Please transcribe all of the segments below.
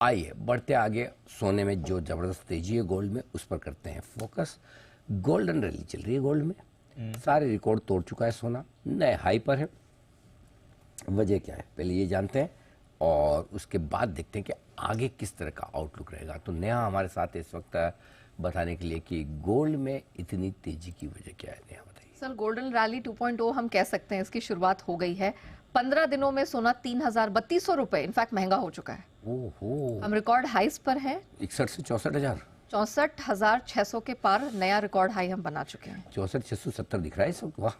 आइए बढ़ते आगे। सोने में जो जबरदस्त तेजी है गोल्ड में, उस पर करते हैं फोकस। गोल्डन रैली चल रही है गोल्ड में, सारे रिकॉर्ड तोड़ चुका है सोना, नए हाई पर है। वजह क्या है पहले ये जानते हैं और उसके बाद देखते हैं कि आगे किस तरह का आउटलुक रहेगा। तो नेहा हमारे साथ इस वक्त बताने के लिए कि गोल्ड में इतनी तेजी की वजह क्या है। नेहा बताइए। सर, गोल्डन रैली 2.0 हम कह सकते हैं, इसकी शुरुआत हो गई है। 15 दिनों में सोना 3,3200 रुपए इनफैक्ट महंगा हो चुका है। ओहो, हम रिकॉर्ड हाईस पर हैं। 61 से 64,000, 64,600 के पार नया रिकॉर्ड हाई हम बना चुके हैं। 64,670 दिख रहा है इस वक्त। वाह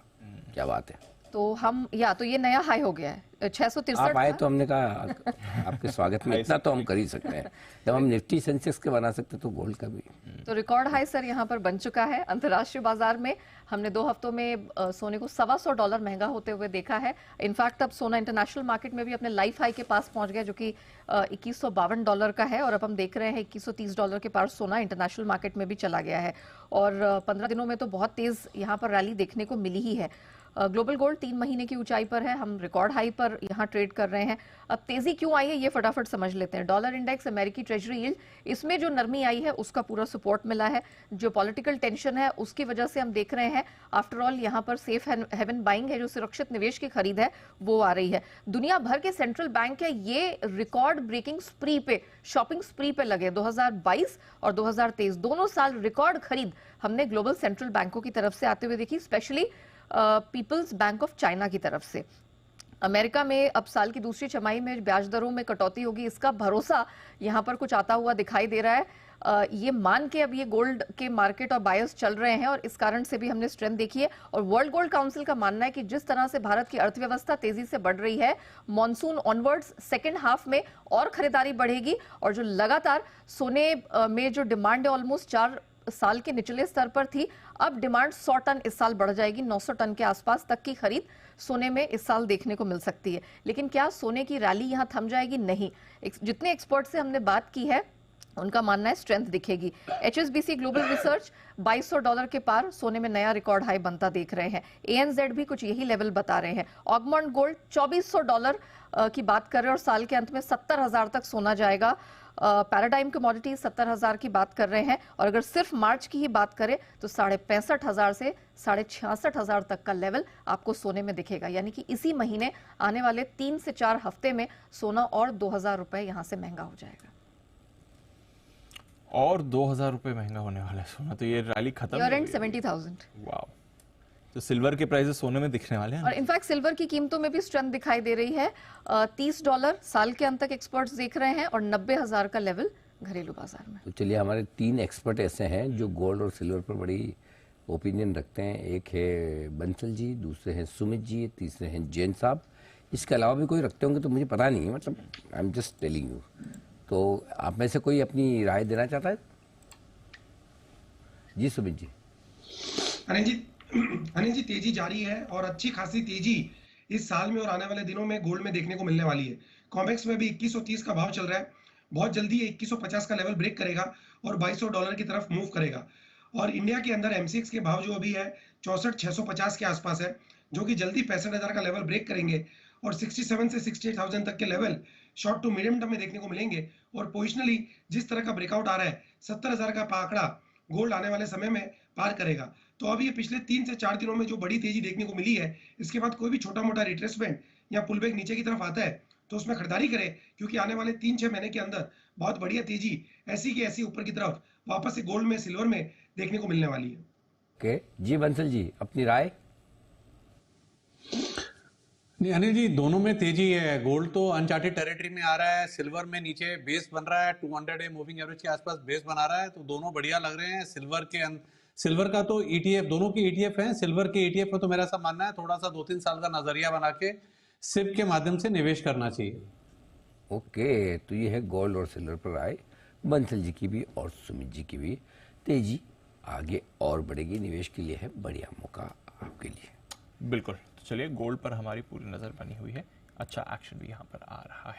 क्या बात है। तो हम तो ये नया हाई हो गया है। 663 आप आए तो हमने कहा आपके स्वागत में इतना तो हम कर ही सकते हैं। जब हम निफ्टी सेंसेक्स के बना सकते तो गोल्ड का भी। तो रिकॉर्ड हाई सर यहाँ पर बन चुका है। अंतर्राष्ट्रीय बाजार में हमने 2 हफ्तों में सोने को $125 महंगा होते हुए देखा है। इनफैक्ट अब सोना इंटरनेशनल मार्केट में भी अपने लाइफ हाई के पास पहुंच गया, जो कि $2152 का है। और अब हम देख रहे हैं $2130 के पार सोना इंटरनेशनल मार्केट में भी चला गया है। और 15 दिनों में तो बहुत तेज यहाँ पर रैली देखने को मिली ही है। ग्लोबल गोल्ड 3 महीने की ऊंचाई पर है, हम रिकॉर्ड हाई पर यहां ट्रेड कर रहे हैं। अब तेजी क्यों आई है ये फटाफट समझ लेते हैं। डॉलर इंडेक्स, अमेरिकी ट्रेजरी यील्ड, इसमें जो नरमी आई है उसका पूरा सपोर्ट मिला है। जो पॉलिटिकल टेंशन है उसकी वजह से हम देख रहे हैं आफ्टर ऑल यहां पर सेफ हेवन बाइंग है, जो सुरक्षित निवेश की खरीद है वो आ रही है। दुनिया भर के सेंट्रल बैंक है ये रिकॉर्ड ब्रेकिंग स्प्री पे, शॉपिंग स्प्री पे लगे। 2022 और 2023 दोनों साल रिकॉर्ड खरीद हमने ग्लोबल सेंट्रल बैंकों की तरफ से आते हुए देखी, specially People's Bank of China की तरफ से। अमेरिका में अब साल की दूसरी छमाही में ब्याज दरों में कटौती होगी, इसका भरोसा यहां पर कुछ आता हुआ दिखाई दे रहा है। ये मान के अब ये गोल्ड के मार्केट और बायर्स चल रहे हैं और इस कारण से भी हमने स्ट्रेंथ देखी है। और वर्ल्ड गोल्ड काउंसिल का मानना है कि जिस तरह से भारत की अर्थव्यवस्था तेजी से बढ़ रही है, मॉनसून ऑनवर्ड्स सेकेंड हाफ में और खरीदारी बढ़ेगी। और जो लगातार सोने में जो डिमांड है ऑलमोस्ट 4 साल के निचले स्तर पर थी, अब डिमांड 100 टन इस साल बढ़ जाएगी। 900 टन के आसपास तक की खरीद सोने में इस साल देखने को मिल सकती है। लेकिन क्या सोने की रैली यहां थम जाएगी? नहीं। जितने एक्सपर्ट से हमने बात की है उनका मानना है स्ट्रेंथ दिखेगी। HSBC ग्लोबल रिसर्च $2200 के पार सोने में नया रिकॉर्ड हाई बनता देख रहे हैं। ANZ भी कुछ यही लेवल बता रहे हैं। ऑगमोंट गोल्ड $2400 की बात कर रहे हैं और साल के अंत में 70,000 तक सोना जाएगा। पैराडाइम कमोडिटी 70,000 की बात कर रहे हैं। और अगर सिर्फ मार्च की ही बात करें तो 65,500 से 66,000 तक का लेवल आपको सोने में दिखेगा। यानी कि इसी महीने आने वाले 3 से 4 हफ्ते में सोना और 2,000 रुपए यहां से महंगा हो जाएगा। और 2,000 रुपए महंगा होने वाला है सोना, तो ये रैली खत्म ईयर एंड 70,000। वाह, तो सिल्वर के प्राइसेस सोने में दिखने वाले हैं। और इनफैक्ट सिल्वर की कीमतों में भी स्ट्रेंथ दिखाई दे रही है। $30 साल के अंत तक एक्सपर्ट्स देख रहे हैं और 90,000 का लेवल घरेलू बाजार में। तो चलिए, हमारे 3 एक्सपर्ट ऐसे हैं जो गोल्ड और सिल्वर पर बड़ी ओपिनियन रखते हैं। एक है बंसल जी, दूसरे हैं सुमित जी, तीसरे हैं जैन साहब। इसके अलावा भी कोई रखते होंगे तो मुझे पता नहीं है, मतलब I am just telling you. तो आप में से कोई अपनी राय देना चाहता है? जी सुमित जी। अनिल जी, तेजी जारी है और अच्छी खासी तेजी इस साल में और आने वाले दिनों में गोल्ड में देखने को मिलने वाली है। कॉमेक्स में भी 2130 का भाव चल रहा है, बहुत जल्दी 2150 का लेवल ब्रेक करेगा और $2200 की तरफ मूव करेगा। और इंडिया के अंदर MCX के भाव जो अभी है 64,650 के आसपास है, जो कि जल्दी 65,000 का लेवल ब्रेक करेंगे और 67 से 68,000 तक के level short to medium term में देखने को मिलेंगे। और पोजिशनली जिस तरह का ब्रेकआउट आ रहा है, 70,000 का आंकड़ा गोल्ड आने वाले समय में पार करेगा। तो अभी ये पिछले 3 से 4 दिनों में जो बड़ी तेजी देखने को मिली है, इसके बाद कोई भी छोटा मोटा रिट्रेसमेंट या पुलबैक नीचे की तरफ आता है तो उसमें खरीदारी करें, क्योंकि आने वाले 3-6 महीने के अंदर बहुत बढ़िया तेजी ऐसी की ऐसी ऊपर की तरफ वापस से गोल्ड में, सिल्वर में देखने को मिलने वाली है। ओके जी, बंसल जी अपनी राय। नहीं अनिल जी, दोनों में तेजी है। गोल्ड तो अनचार्टेड टेरिटरी में आ रहा है, सिल्वर में नीचे बेस बन रहा है, 200 डे मूविंग एवरेज के आसपास बेस बना रहा है, तो दोनों बढ़िया लग रहे हैं। सिल्वर का तो ETF, दोनों के ETF हैं। सिल्वर के ETF में तो मेरा ऐसा मानना है थोड़ा सा 2-3 साल का नजरिया बना के सिप के माध्यम से निवेश करना चाहिए। ओके, तो ये है गोल्ड और सिल्वर पर राय बंसल जी की भी और सुमित जी की भी। तेजी आगे और बढ़ेगी, निवेश के लिए है बढ़िया मौका आपके लिए। बिल्कुल। तो चलिए, गोल्ड पर हमारी पूरी नजर बनी हुई है, अच्छा एक्शन भी यहाँ पर आ रहा है।